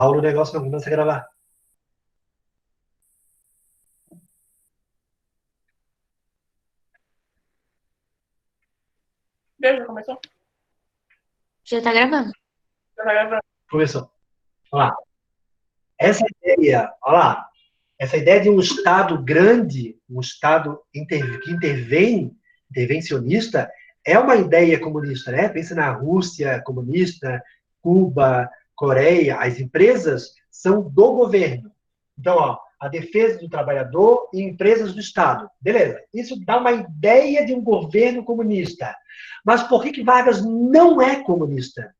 Paulo, o negócio não começa a gravar. Já começou? Já tá gravando. Já tá gravando. Começou. Olha lá. Essa ideia, olha lá, essa ideia de um Estado grande, um Estado que intervencionista, é uma ideia comunista, né? Pensa na Rússia comunista, Cuba, Coreia, as empresas são do governo. Então, ó, a defesa do trabalhador e empresas do Estado. Beleza, isso dá uma ideia de um governo comunista. Mas por que Vargas não é comunista?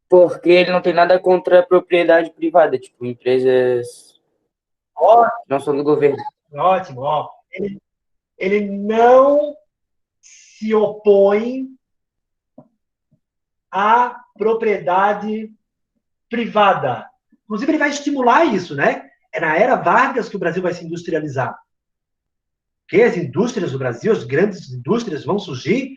Porque ele não tem nada contra a propriedade privada, tipo, empresas que não são do governo. Ótimo, ó. Ele não se opõe à propriedade privada. Inclusive, ele vai estimular isso, né? É na era Vargas que o Brasil vai se industrializar. Que as indústrias do Brasil, as grandes indústrias vão surgir,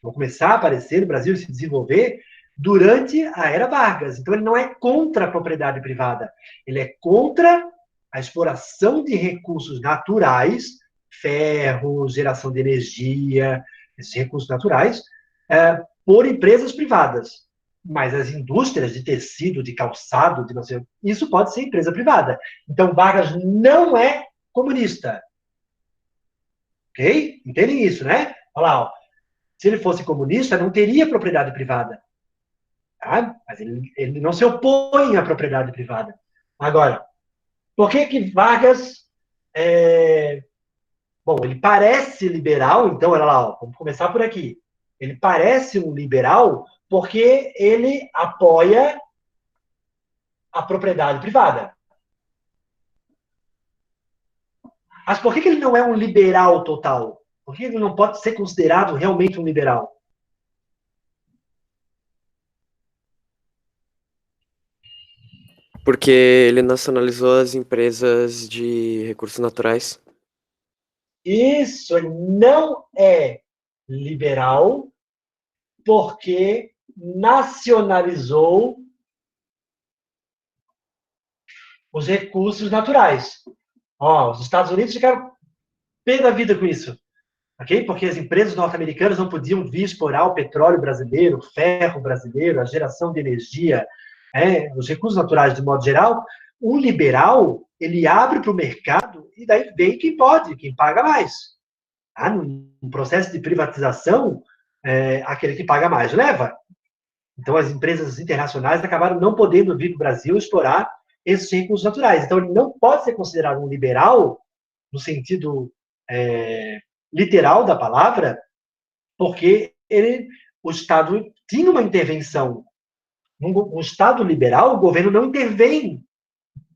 vão começar a aparecer no Brasil e se desenvolver durante a era Vargas. Então, ele não é contra a propriedade privada. Ele é contra a exploração de recursos naturais, ferro, geração de energia, esses recursos naturais, por empresas privadas. Mas as indústrias de tecido, de calçado, de não sei, isso pode ser empresa privada. Então, Vargas não é comunista. Ok? Entendem isso, né? Olha lá, ó. Se ele fosse comunista, não teria propriedade privada. Tá? Mas ele não se opõe à propriedade privada. Agora, por que Vargas bom, ele parece liberal, então, olha lá, ó, vamos começar por aqui. Ele parece um liberal porque ele apoia a propriedade privada. Mas por que ele não é um liberal total? Por que ele não pode ser considerado realmente um liberal? Porque ele nacionalizou as empresas de recursos naturais. Isso, ele não é liberal porque nacionalizou os recursos naturais. Ó, os Estados Unidos ficaram pé da vida com isso, ok? Porque as empresas norte-americanas não podiam vir explorar o petróleo brasileiro, o ferro brasileiro, a geração de energia, os recursos naturais de modo geral. O liberal, ele abre para o mercado e daí vem quem pode, quem paga mais. Tá? Num processo de privatização, aquele que paga mais leva. Então, as empresas internacionais acabaram não podendo vir para o Brasil explorar esses recursos naturais. Então, ele não pode ser considerado um liberal, no sentido literal da palavra, porque o Estado tinha uma intervenção. Um Estado liberal, o governo não intervém.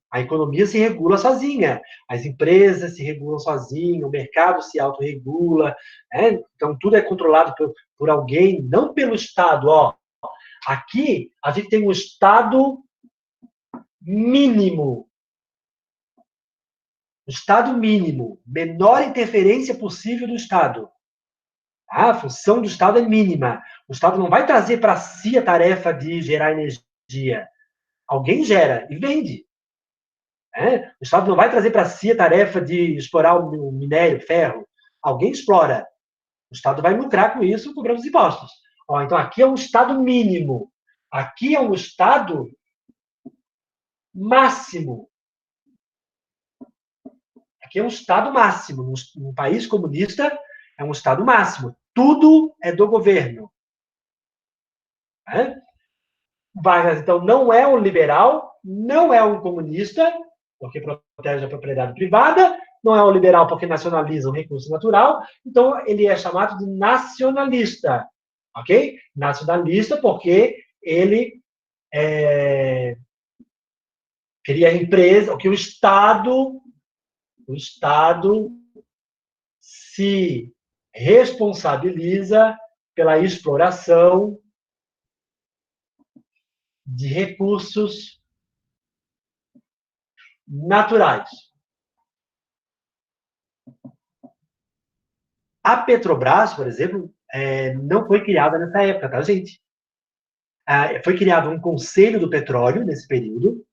A economia se regula sozinha, as empresas se regulam sozinhas, o mercado se autorregula, então tudo é controlado por alguém, não pelo Estado. Ó, aqui a gente tem um Estado mínimo. Estado mínimo, menor interferência possível do Estado. A função do Estado é mínima. O Estado não vai trazer para si a tarefa de gerar energia. Alguém gera e vende. O Estado não vai trazer para si a tarefa de explorar o minério, o ferro. Alguém explora. O Estado vai lucrar com isso, cobrando os impostos. Ó, então, aqui é um Estado mínimo. Aqui é um Estado máximo. Aqui é um Estado máximo. Num país comunista, é um Estado máximo. Tudo é do governo. Vargas, então, não é um liberal, não é um comunista, porque protege a propriedade privada, não é um liberal porque nacionaliza o recurso natural, então ele é chamado de nacionalista, ok? Nacionalista porque ele queria a empresa, que o Estado se responsabiliza pela exploração de recursos naturais. A Petrobras, por exemplo, não foi criada nessa época, tá, gente? Foi criado um conselho do petróleo nesse período,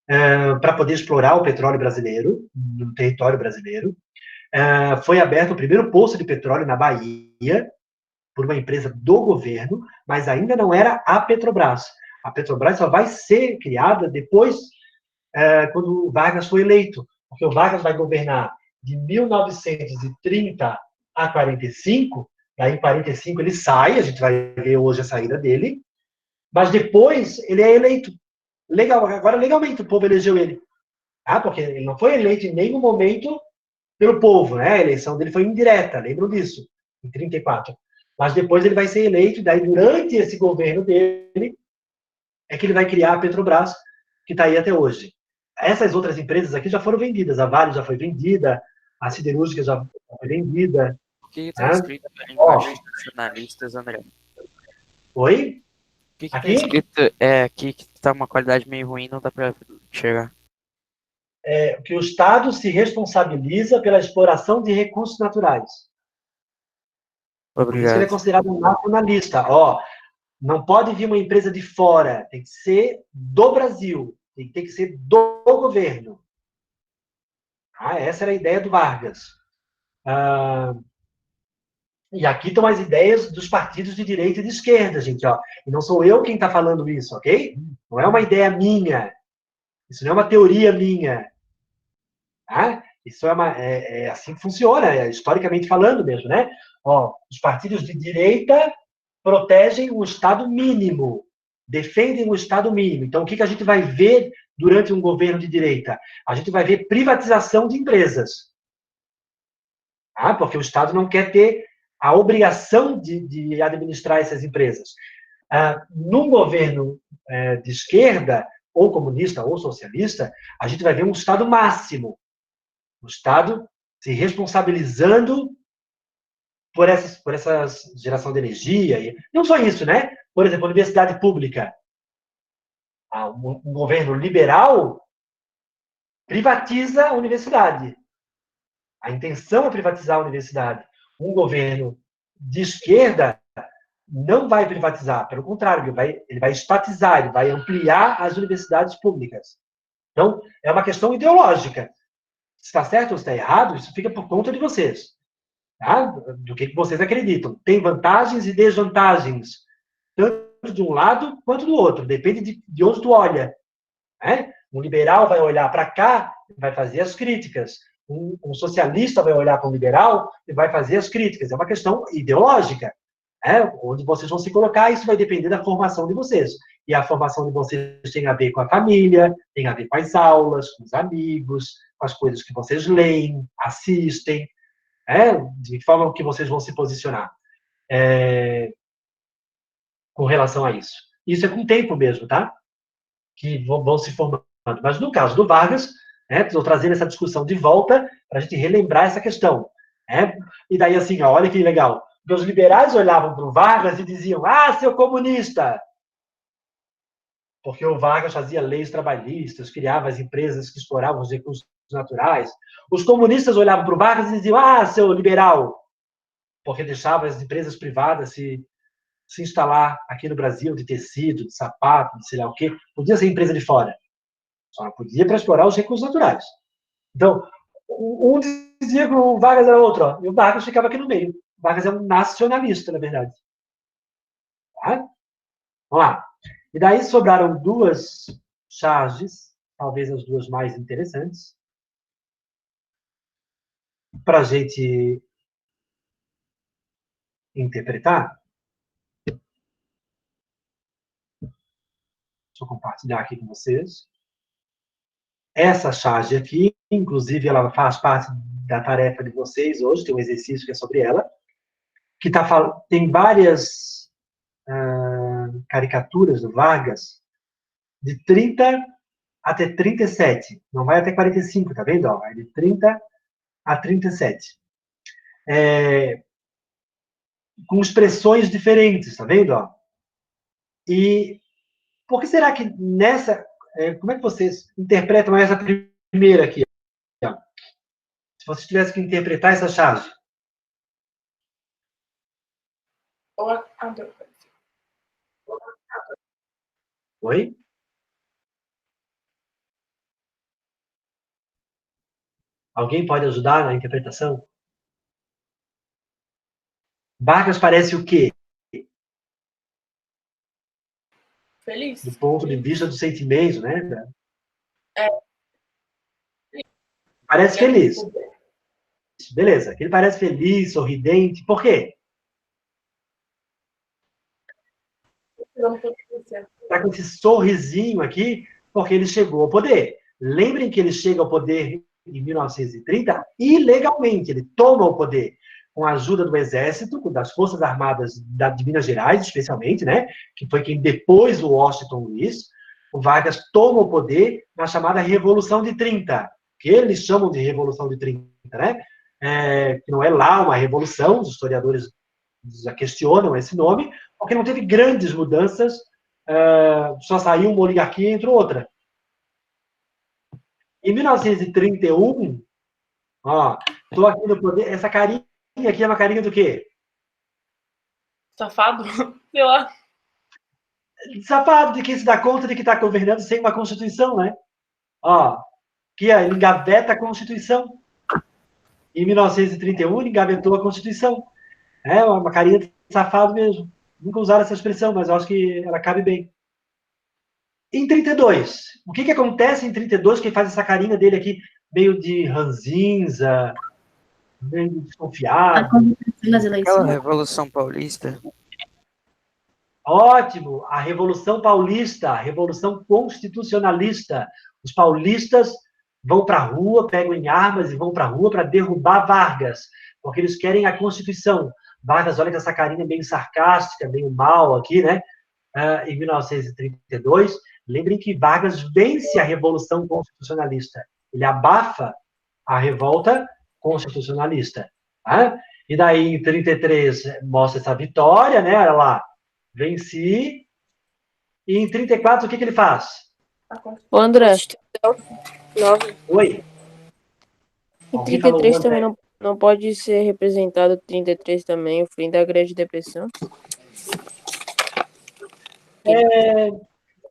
para poder explorar o petróleo brasileiro, no território brasileiro. Foi aberto o primeiro poço de petróleo na Bahia, por uma empresa do governo, mas ainda não era a Petrobras. A Petrobras só vai ser criada depois, quando o Vargas foi eleito, porque o Vargas vai governar de 1930 a 45, daí em 45 ele sai, a gente vai ver hoje a saída dele, mas depois ele é eleito. Legal, agora legalmente o povo elegeu ele. Porque ele não foi eleito em nenhum momento pelo povo, né? A eleição dele foi indireta, lembram disso, em 34. Mas depois ele vai ser eleito, e daí durante esse governo dele é que ele vai criar a Petrobras, que está aí até hoje. Essas outras empresas aqui já foram vendidas, a Vale já foi vendida, a Siderúrgica já foi vendida. O que está né? escrito em linguagem dos jornalistas, André? Oi? O que está Aqui? escrito aqui que está uma qualidade meio ruim, não dá para enxergar. Que o Estado se responsabiliza pela exploração de recursos naturais. Por isso que ele é Obrigado. considerado um nacionalista. Não pode vir uma empresa de fora, tem que ser do Brasil, tem que ser do governo. Essa era a ideia do Vargas. E aqui estão as ideias dos partidos de direita e de esquerda, gente. E não sou eu quem está falando isso, ok? Não é uma ideia minha. Isso não é uma teoria minha. Isso é assim que funciona, historicamente falando mesmo, né? Os partidos de direita protegem o Estado mínimo, defendem o Estado mínimo. Então, o que a gente vai ver durante um governo de direita? A gente vai ver privatização de empresas. Porque o Estado não quer ter a obrigação de administrar essas empresas. Num governo de esquerda, ou comunista, ou socialista, a gente vai ver um Estado máximo. O Estado se responsabilizando por essa geração de energia. E não só isso, né? Por exemplo, a universidade pública. Um governo liberal privatiza a universidade. A intenção é privatizar a universidade. Um governo de esquerda não vai privatizar, pelo contrário, ele vai estatizar, ele vai ampliar as universidades públicas. Então, é uma questão ideológica. Se está certo ou se está errado, isso fica por conta de vocês. Do que vocês acreditam. Tem vantagens e desvantagens, tanto de um lado quanto do outro. Depende de onde tu olha. Um liberal vai olhar para cá e vai fazer as críticas. Um socialista vai olhar para um liberal e vai fazer as críticas. É uma questão ideológica. Onde vocês vão se colocar, isso vai depender da formação de vocês. E a formação de vocês tem a ver com a família, tem a ver com as aulas, com os amigos, com as coisas que vocês leem, assistem, de que forma que vocês vão se posicionar com relação a isso. Isso é com o tempo mesmo, tá? Que vão se formando. Mas no caso do Vargas, estou trazendo essa discussão de volta para a gente relembrar essa questão. E daí, assim, olha que legal. Porque os liberais olhavam para o Vargas e diziam: seu comunista! Porque o Vargas fazia leis trabalhistas, criava as empresas que exploravam os recursos naturais. Os comunistas olhavam para o Vargas e diziam: seu liberal! Porque deixava as empresas privadas se instalar aqui no Brasil de tecido, de sapato, de sei lá o quê. Podia ser empresa de fora. Só não podia para explorar os recursos naturais. Então, um dizia que o Vargas era outro, e o Vargas ficava aqui no meio. O Vargas é um nacionalista, na verdade. Vamos lá. E daí sobraram duas charges, talvez as duas mais interessantes, para a gente interpretar. Deixa eu compartilhar aqui com vocês. Essa charge aqui, inclusive, ela faz parte da tarefa de vocês hoje, tem um exercício que é sobre ela, que tem várias caricaturas do Vargas, de 30 até 37. Não vai até 45, tá vendo? Vai de 30 a 37. Com expressões diferentes, tá vendo? E por que será que nessa... como é que vocês interpretam essa primeira aqui? Se vocês tivessem que interpretar essa charge. Oi? Alguém pode ajudar na interpretação? Vargas parece o quê? Feliz. Do ponto de vista do sentimento, né? É. Parece feliz. Beleza. Ele parece feliz, sorridente. Por quê? Está com esse sorrisinho aqui, porque ele chegou ao poder. Lembrem que ele chega ao poder em 1930 ilegalmente. Ele toma o poder com a ajuda do Exército, das Forças Armadas de Minas Gerais, especialmente, né? Que foi quem depois do Washington Luiz, o Vargas toma o poder na chamada Revolução de 30, que eles chamam de Revolução de 30, né? Que não é lá uma revolução, os historiadores já questionam esse nome, porque não teve grandes mudanças, só saiu uma oligarquia e entrou outra. Em 1931, estou aqui no poder, essa carinha aqui é uma carinha do quê? Safado? Sei lá. Safado de quem se dá conta de que está governando sem uma Constituição, né? Que ele engaveta a Constituição. Em 1931, ele engavetou a Constituição. É uma carinha de safado mesmo. Nunca usaram essa expressão, mas eu acho que ela cabe bem. Em 32, o que acontece em 32 que faz essa carinha dele aqui meio de ranzinza, meio desconfiado? Nas eleições. Aquela Revolução Paulista. Ótimo! A Revolução Paulista, a Revolução Constitucionalista. Os paulistas vão para a rua, pegam em armas e vão para a rua para derrubar Vargas, porque eles querem a Constituição. Vargas, olha que essa carinha meio sarcástica, meio mal aqui, né? Em 1932, lembrem que Vargas vence a Revolução Constitucionalista. Ele abafa a revolta constitucionalista. Tá? E daí, em 33, mostra essa vitória, né? Olha lá, venci. E em 34, o que ele faz? Ô, André, Oi? em Alguém falou 33 André? também não pode ser representado 33 também, o fim da Grande Depressão?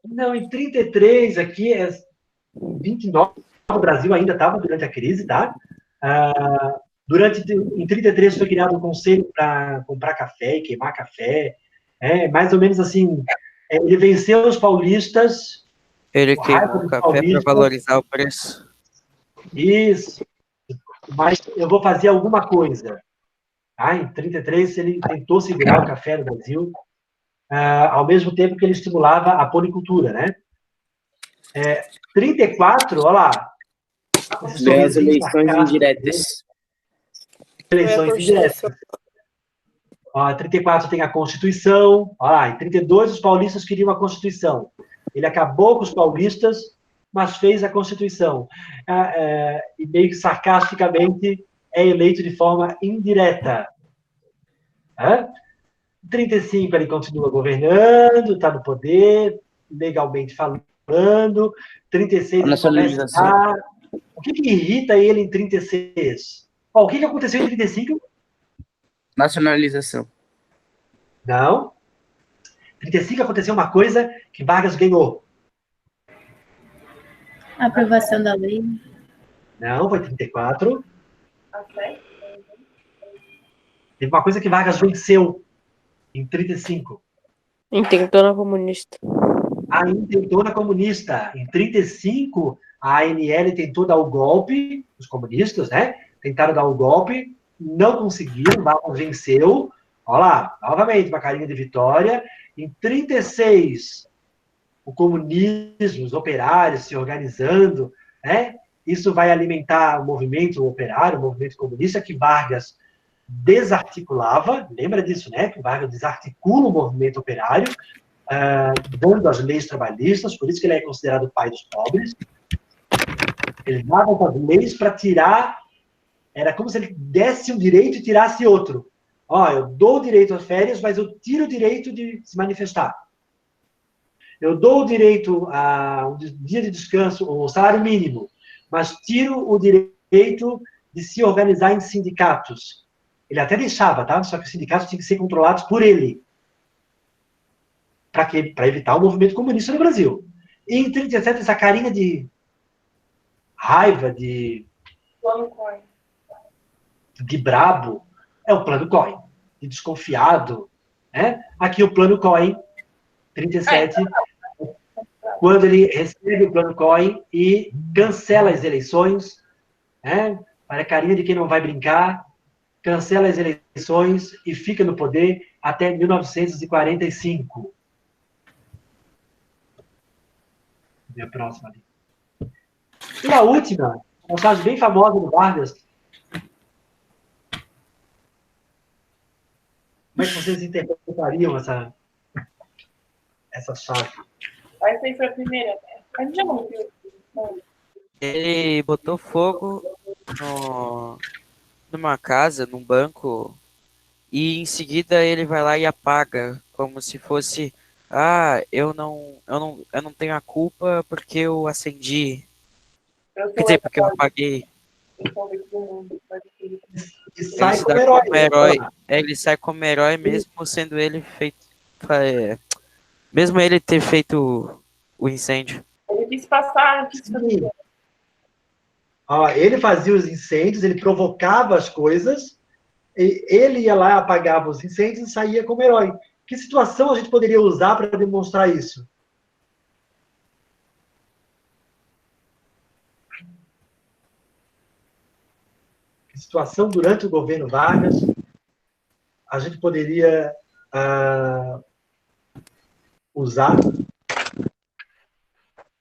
Não, em 33 aqui, 29, o Brasil ainda estava durante a crise, tá? Em 33 foi criado um conselho para comprar café e queimar café. Mais ou menos assim, ele venceu os paulistas. Ele queimou o café para valorizar o preço. Isso. Mas eu vou fazer alguma coisa. Em 33, ele tentou segurar o café no Brasil, ao mesmo tempo que ele estimulava a policultura, né? 34, olha lá. As eleições indiretas. Eleições indiretas. 34 tem a Constituição. Em 32, os paulistas queriam a Constituição. Ele acabou com os paulistas, mas fez a Constituição. E meio que sarcasticamente é eleito de forma indireta. Em 35, ele continua governando, está no poder, legalmente falando. 36, ele começa a... O que irrita ele em 36? O que aconteceu em 35? Nacionalização. Não. 35 aconteceu uma coisa que Vargas ganhou. A aprovação da lei. Não, foi 34. Teve uma coisa que Vargas venceu em 35. Intentona comunista. A intentona comunista. Em 35, a ANL tentou dar o golpe, os comunistas, né? Tentaram dar o golpe, não conseguiram, Vargas venceu. Olha lá, novamente, uma carinha de vitória. Em 36, o comunismo, os operários se organizando, né? Isso vai alimentar o movimento operário, o movimento comunista, que Vargas desarticulava. Lembra disso, né? Que Vargas desarticula o movimento operário, dando as leis trabalhistas, por isso que ele é considerado o pai dos pobres. Ele dava as leis para tirar, era como se ele desse um direito e tirasse outro. Eu dou o direito às férias, mas eu tiro o direito de se manifestar. Eu dou o direito a um dia de descanso, o salário mínimo, mas tiro o direito de se organizar em sindicatos. Ele até deixava, tá? Só que os sindicatos tinham que ser controlados por ele. Para quê? Para evitar o movimento comunista no Brasil. E em 37, essa carinha de raiva, de Plano Cohen. brabo, é o plano Cohen. De desconfiado. Né? Aqui o plano Cohen, 37, quando ele recebe o plano Cohen e cancela as eleições, né? Para a carinha de quem não vai brincar, cancela as eleições e fica no poder até 1945. Minha próxima ali. E a última, uma charge bem famosa do Vargas. Como é que vocês interpretariam essa chave? Essa aí foi a primeira, né? A gente já não viu. Não. Ele botou fogo numa casa, num banco, e em seguida ele vai lá e apaga, como se fosse, eu não tenho a culpa porque eu acendi. Eu Quer sou dizer, porque eu apaguei. eu sou do mundo. Mas E Ele sai se como dá herói. como herói. Ele sai como herói mesmo sendo ele feito. Mesmo ele ter feito o incêndio. ele quis passar, quis fazer. Sim. Ó, ele fazia os incêndios, ele provocava as coisas, ele ia lá, apagava os incêndios e saía como herói. Que situação a gente poderia usar para demonstrar isso? Que situação durante o governo Vargas a gente poderia usar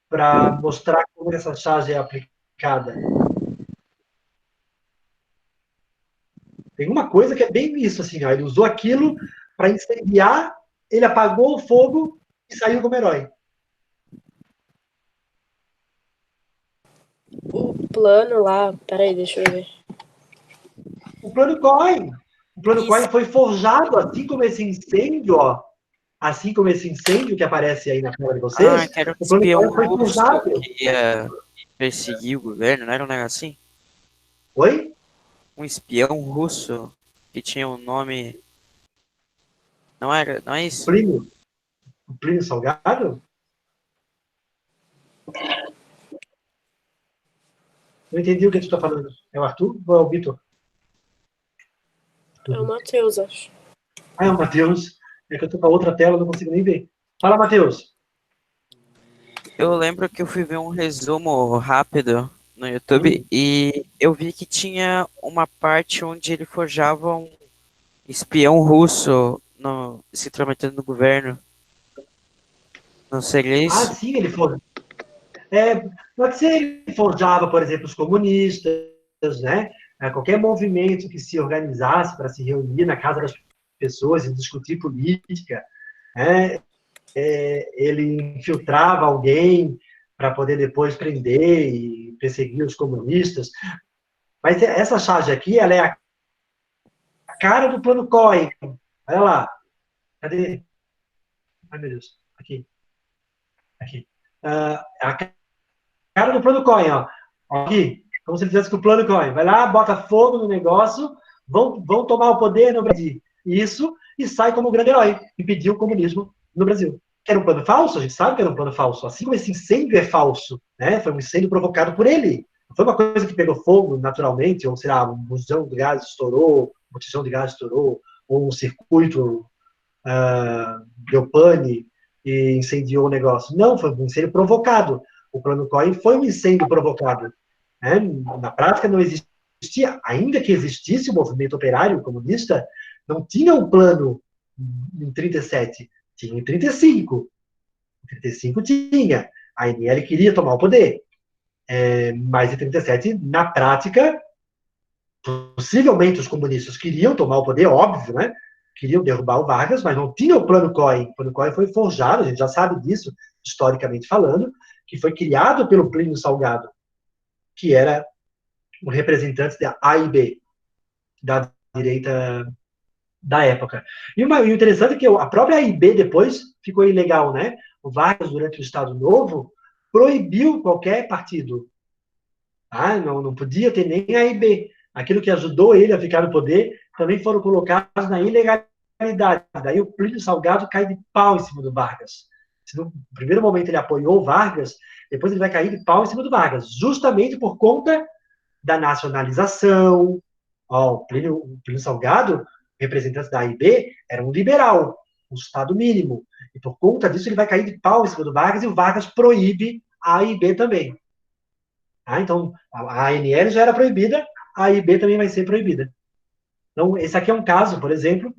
para mostrar como essa charge é aplicada? Tem uma coisa que é bem isso, assim, ó, ele usou aquilo para incendiar, ele apagou o fogo e saiu como herói. O plano lá, peraí, deixa eu ver. O plano Cohen. O plano Isso. Cohen foi forjado, assim como esse incêndio, ó. Assim como esse incêndio que aparece aí na tela de vocês. Que era um O plano espião Cohen foi russo forjado. que ia perseguir o governo, não era um negócio assim? Oi? Um espião russo que tinha um nome. Não é isso? Plínio? O Plínio Salgado? Não entendi o que tu está falando. É o Arthur ou é o Vitor? É o Matheus, acho. Ah, é o Matheus. É que eu tô com a outra tela, não consigo nem ver. Fala, Matheus. Eu lembro que eu fui ver um resumo rápido no YouTube e eu vi que tinha uma parte onde ele forjava um espião russo se intrometendo no governo. Não seria Ah, isso? sim, ele foi. Pode ser ele forjava, por exemplo, os comunistas, né? Qualquer movimento que se organizasse para se reunir na casa das pessoas e discutir política, né? Ele infiltrava alguém para poder depois prender e perseguir os comunistas. Mas essa charge aqui, ela é a cara do plano Cohen. Olha lá. Cadê? Ai, meu Deus. Aqui. A cara do plano Cohen, ó. Aqui. Como se ele fizesse com o plano Cohen. Vai lá, bota fogo no negócio, vão tomar o poder no Brasil. Isso, e sai como um grande herói. Impediu o comunismo no Brasil. Que era um plano falso? A gente sabe que era um plano falso. Assim como esse incêndio é falso, né? Foi um incêndio provocado por ele. Não foi uma coisa que pegou fogo naturalmente, ou sei lá, um botijão de gás estourou, ou um circuito deu pane e incendiou o negócio. Não, foi um incêndio provocado. O plano Cohen foi um incêndio provocado. Né? Na prática não existia, ainda que existisse o movimento operário comunista, não tinha um plano em 37, tinha em 35. Em 35 tinha. A ANL queria tomar o poder. Mas em 37, na prática, possivelmente os comunistas queriam tomar o poder, óbvio, né? Queriam derrubar o Vargas, mas não tinha o plano Cohen. O plano Cohen foi forjado, a gente já sabe disso, historicamente falando, que foi criado pelo Plínio Salgado, que era um representante da AIB, da direita da época. E o interessante é que a própria AIB depois ficou ilegal, né? O Vargas, durante o Estado Novo, proibiu qualquer partido. Não podia ter nem AIB. Aquilo que ajudou ele a ficar no poder também foram colocados na ilegalidade. rivalidade. Daí o Plínio Salgado cai de pau em cima do Vargas. Se no primeiro momento ele apoiou o Vargas, depois ele vai cair de pau em cima do Vargas, justamente por conta da nacionalização. Ó, o Plínio Salgado, representante da AIB, era um liberal, um Estado mínimo. E por conta disso ele vai cair de pau em cima do Vargas, e o Vargas proíbe a AIB também. Então, a ANL já era proibida, a AIB também vai ser proibida. Então, esse aqui é um caso, por exemplo,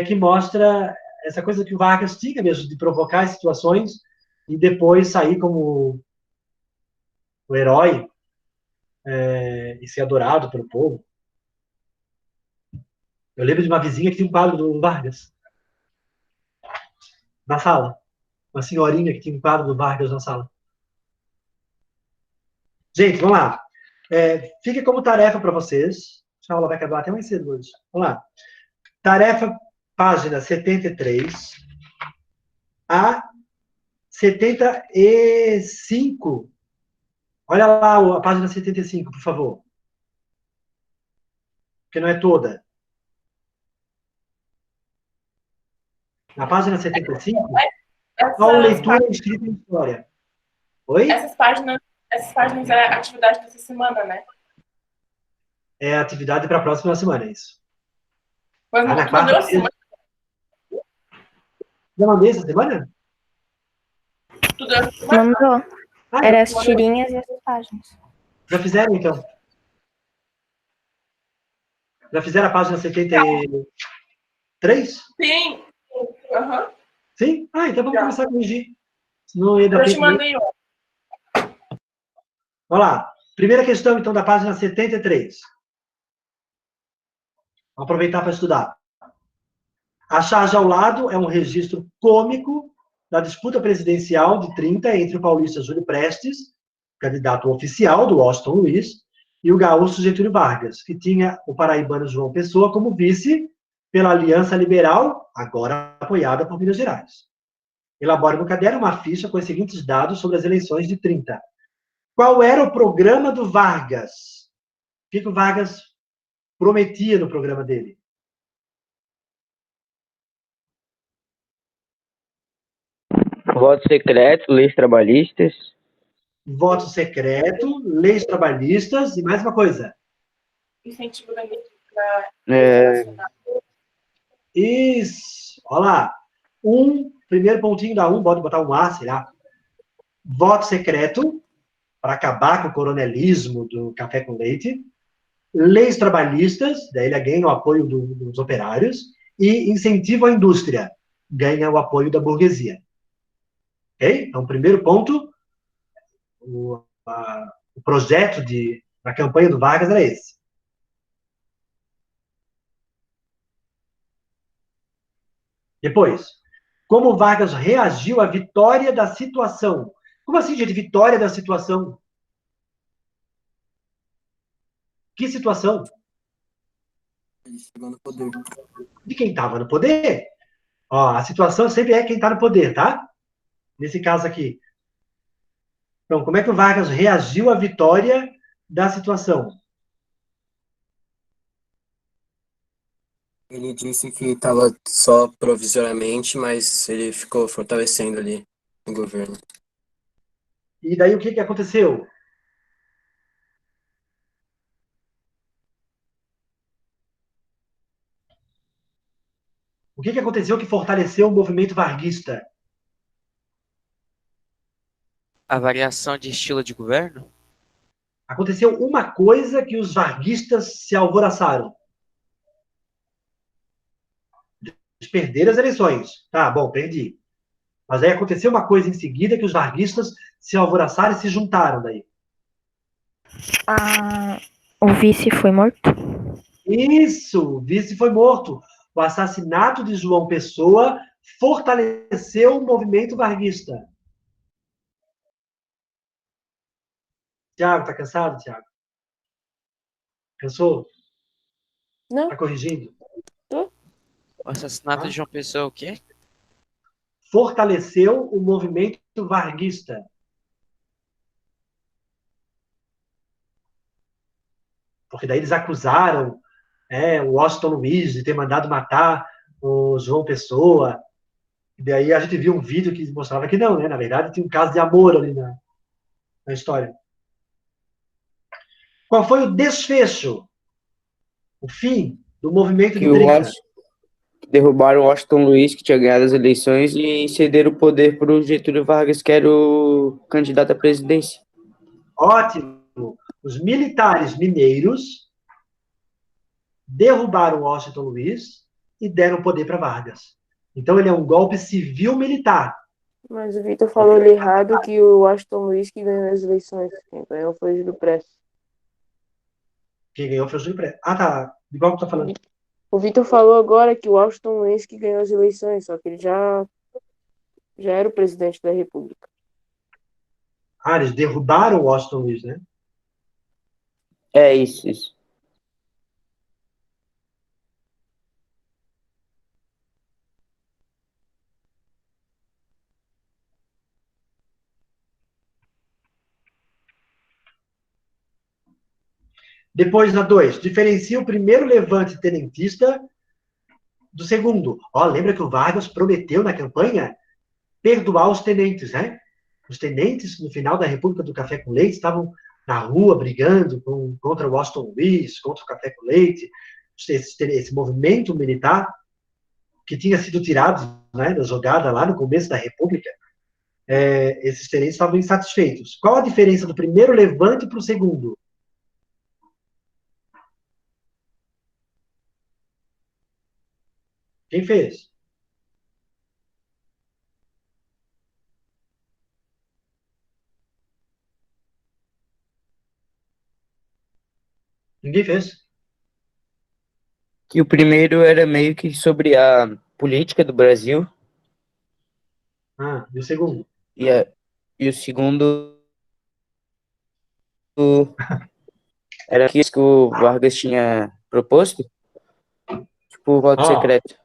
que mostra essa coisa que o Vargas tinha mesmo, de provocar situações e depois sair como o herói e ser adorado pelo povo. Eu lembro de uma vizinha que tinha um quadro do Vargas na sala. Uma senhorinha que tinha um quadro do Vargas na sala. Gente, vamos lá. Fique como tarefa para vocês. A aula vai acabar até mais cedo hoje. Vamos lá. Tarefa, página 73 a 75. Olha lá a página 75, por favor. Porque não é toda. Na página 75, qual leitura escrita em história? Oi? Essas páginas é a atividade dessa semana, né? É a atividade para a próxima semana, é isso. Mas na não quarta deu semana. Já mandei essa semana? Tu deu essa semana? Mandou. Ah, Era as tirinhas e as páginas. já fizeram, então? Já fizeram a página 73? Sim. Aham. Sim? Então vamos Já. começar a corrigir. Senão ia dar Eu te tempo. mandei um. Vamos lá. Primeira questão, então, da página 73. Vamos aproveitar para estudar. A charge ao lado é um registro cômico da disputa presidencial de 30 entre o paulista Júlio Prestes, candidato oficial do Washington Luiz, e o gaúcho Getúlio Vargas, que tinha o paraibano João Pessoa como vice pela Aliança Liberal, agora apoiada por Minas Gerais. Elabora no caderno uma ficha com os seguintes dados sobre as eleições de 30. Qual era o programa do Vargas? O que o Vargas prometia no programa dele? Voto secreto, leis trabalhistas. Voto secreto, leis trabalhistas e mais uma coisa. Incentivo da Isso. Olha lá. Primeiro pontinho da pode botar um A, será? Voto secreto, para acabar com o coronelismo do café com leite. Leis trabalhistas, daí ele ganha o apoio dos operários. E incentivo à indústria, ganha o apoio da burguesia. Ok? Então, primeiro ponto, o projeto da campanha do Vargas era esse. Depois, como Vargas reagiu à vitória da situação? Como assim, gente, vitória da situação? Que situação? Ele chegou no poder. De quem estava no poder. A situação sempre é quem está no poder, tá? Nesse caso aqui. Então, como é que o Vargas reagiu à vitória da situação? Ele disse que estava só provisoriamente, mas ele ficou fortalecendo ali o governo. E daí o que aconteceu? O que aconteceu que fortaleceu o movimento varguista? A variação de estilo de governo? Aconteceu uma coisa que os varguistas se alvoroçaram. Eles perderam as eleições. Tá, bom, perdi. Mas aí aconteceu uma coisa em seguida que os varguistas se alvoroçaram e se juntaram daí. O vice foi morto? Isso, o vice foi morto. O assassinato de João Pessoa fortaleceu o movimento varguista. Tiago, tá cansado, Tiago? Cansou? Não. Tá corrigindo? O assassinato de João Pessoa, o quê? Fortaleceu o movimento varguista. Porque daí eles acusaram o Washington Luiz de ter mandado matar o João Pessoa. E daí a gente viu um vídeo que mostrava que não, né? Na verdade, tinha um caso de amor ali na história. Qual foi o desfecho, o fim do movimento Que de 30? derrubaram o Washington Luiz, que tinha ganhado as eleições, e cederam o poder para o Getúlio Vargas, que era o candidato à presidência. Ótimo. Os militares mineiros derrubaram Washington Luiz e deram poder para Vargas. Então, ele é um golpe civil-militar. Mas o Vitor falou ali errado que o Washington Luiz que ganhou as eleições. Quem ganhou foi o Júlio Prestes. Quem ganhou foi o Júlio Prestes. Ah, tá. Igual que eu tô falando. O Vitor falou agora que o Washington Luiz que ganhou as eleições, só que ele já era o presidente da República. Ah, eles derrubaram o Washington Luiz, né? É isso. Depois, na 2, diferencia o primeiro levante tenentista do segundo. Ó, lembra que o Vargas prometeu na campanha perdoar os tenentes, né? Os tenentes, no final da República do Café com Leite, estavam na rua brigando contra o Washington Luiz, contra o Café com Leite, esse movimento militar que tinha sido tirado, né, da jogada lá no começo da República. Esses tenentes estavam insatisfeitos. Qual a diferença do primeiro levante para o segundo? Quem fez? Ninguém fez. Que o primeiro era meio que sobre a política do Brasil, Ah, e o segundo? e o segundo era aquilo que o Vargas tinha proposto, tipo o voto secreto.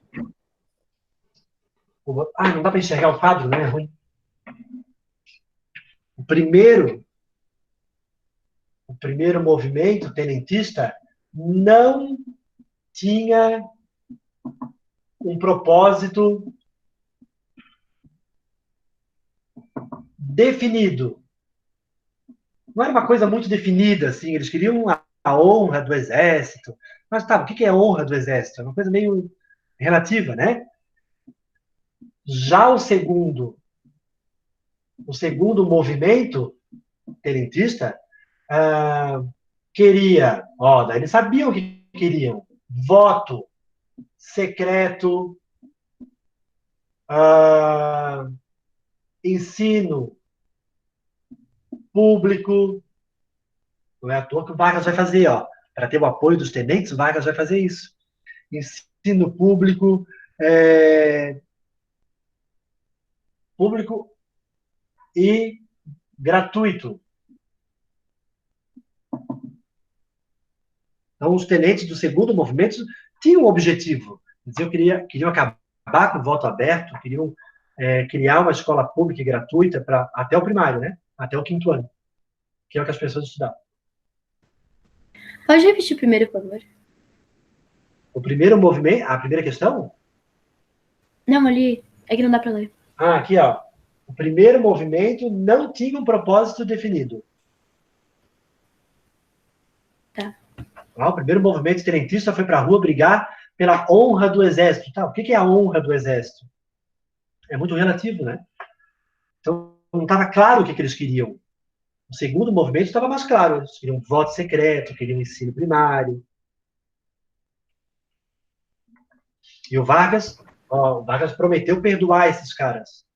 Não dá para enxergar o quadro, né? É ruim. O primeiro movimento tenentista não tinha um propósito definido. Não era uma coisa muito definida, assim. Eles queriam a honra do exército. Mas tá, o que é a honra do exército? É uma coisa meio relativa, né? Já o segundo movimento tenentista queria, daí eles sabiam o que queriam: voto secreto, ensino público. Não é à toa que o Vargas vai fazer, para ter o apoio dos tenentes, o Vargas vai fazer isso. Ensino público, público e gratuito. Então, os tenentes do segundo movimento tinham um objetivo. Queriam acabar com o voto aberto, queriam criar uma escola pública e gratuita até o primário, né? Até o 5º ano, que é o que as pessoas estudavam. Pode repetir o primeiro, por favor? O primeiro movimento, a primeira questão? Não, ali, é que não dá para ler. Aqui, ó. O primeiro movimento não tinha um propósito definido. Tá. O primeiro movimento tenentista foi para a rua brigar pela honra do exército. Tá, o que é a honra do exército? É muito relativo, né? Então, não estava claro o que eles queriam. O segundo movimento estava mais claro. Eles queriam voto secreto, queriam ensino primário. E o Vargas prometeu perdoar esses caras.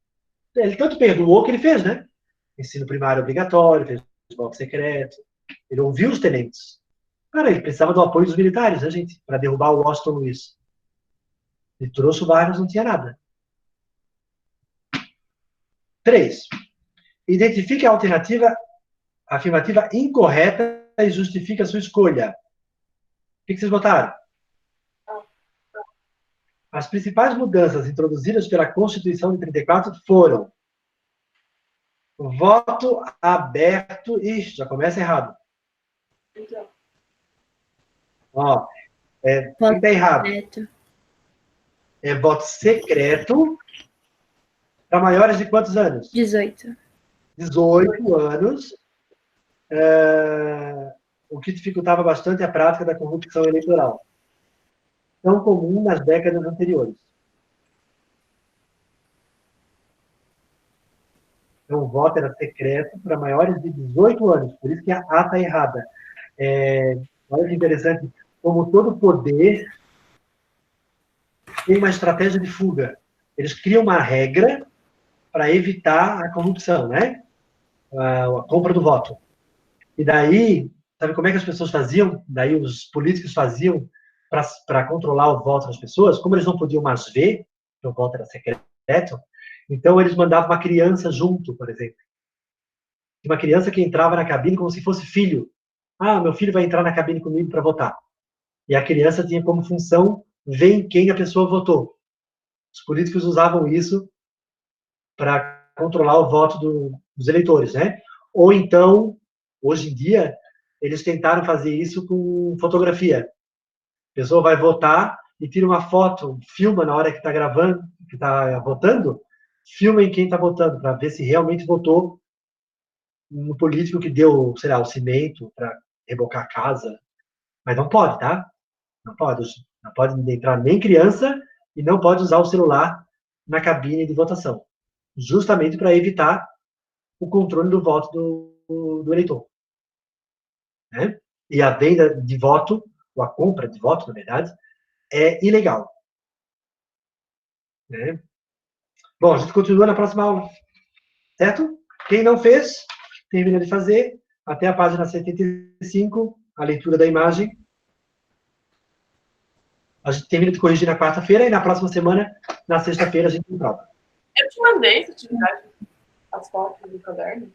Ele tanto perdoou que ele fez, né? Ensino primário obrigatório, fez voto secreto. Ele ouviu os tenentes. Cara, ele precisava do apoio dos militares, né, gente? Para derrubar o Washington Luiz. Ele trouxe o Vargas, não tinha nada. 3. Identifique a alternativa afirmativa incorreta e justifique a sua escolha. O que vocês botaram? As principais mudanças introduzidas pela Constituição de 34 foram voto aberto. Ixi, já começa errado. O que está errado? É voto secreto para maiores de quantos anos? 18. 18 anos. O que dificultava bastante a prática da corrupção eleitoral. Tão comum nas décadas anteriores. Então, o voto era secreto para maiores de 18 anos. Por isso que a A está errada. Olha que interessante. Como todo poder tem uma estratégia de fuga. Eles criam uma regra para evitar a corrupção, né? A compra do voto. E daí, sabe como é que as pessoas faziam? Daí os políticos faziam para controlar o voto das pessoas? Como eles não podiam mais ver, que o voto era secreto, então eles mandavam uma criança junto, por exemplo. Uma criança que entrava na cabine como se fosse filho. Ah, meu filho vai entrar na cabine comigo para votar. E a criança tinha como função ver em quem a pessoa votou. Os políticos usavam isso para controlar o voto dos eleitores, né? Ou então, hoje em dia, eles tentaram fazer isso com fotografia. A pessoa vai votar e tira uma foto, filma na hora que está gravando, que está votando, filma em quem está votando, para ver se realmente votou no político que deu, sei lá, o cimento para rebocar a casa. Mas não pode, tá? Não pode. Não pode entrar nem criança e não pode usar o celular na cabine de votação. Justamente para evitar o controle do voto do eleitor. Né? E a venda de voto, ou a compra de voto, na verdade, é ilegal. Né? Bom, a gente continua na próxima aula. Certo? Quem não fez, termina de fazer. Até a página 75, a leitura da imagem. A gente termina de corrigir na quarta-feira e na próxima semana, na sexta-feira, a gente prova. Eu te mandei essa atividade, as fotos do caderno.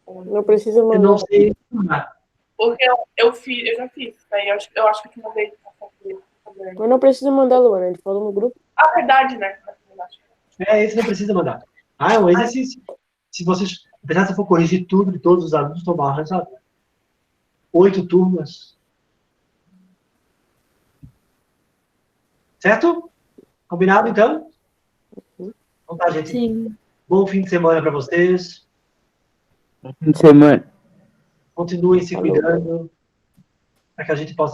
Não precisa Eu mandar. não sei. Porque eu já fiz. Aí eu acho que eu te mandei essa foto do caderno. Mas não precisa mandar, Luana. Ele falou no grupo. Ah, verdade, né? Esse não precisa mandar. É um exercício. Se vocês, apesar de você for corrigir tudo de todos os alunos, tomar arranjado. 8 turmas. Certo? Combinado, então? Então tá, gente. Sim. Bom fim de semana para vocês. Fim de semana. Continuem se cuidando para que a gente possa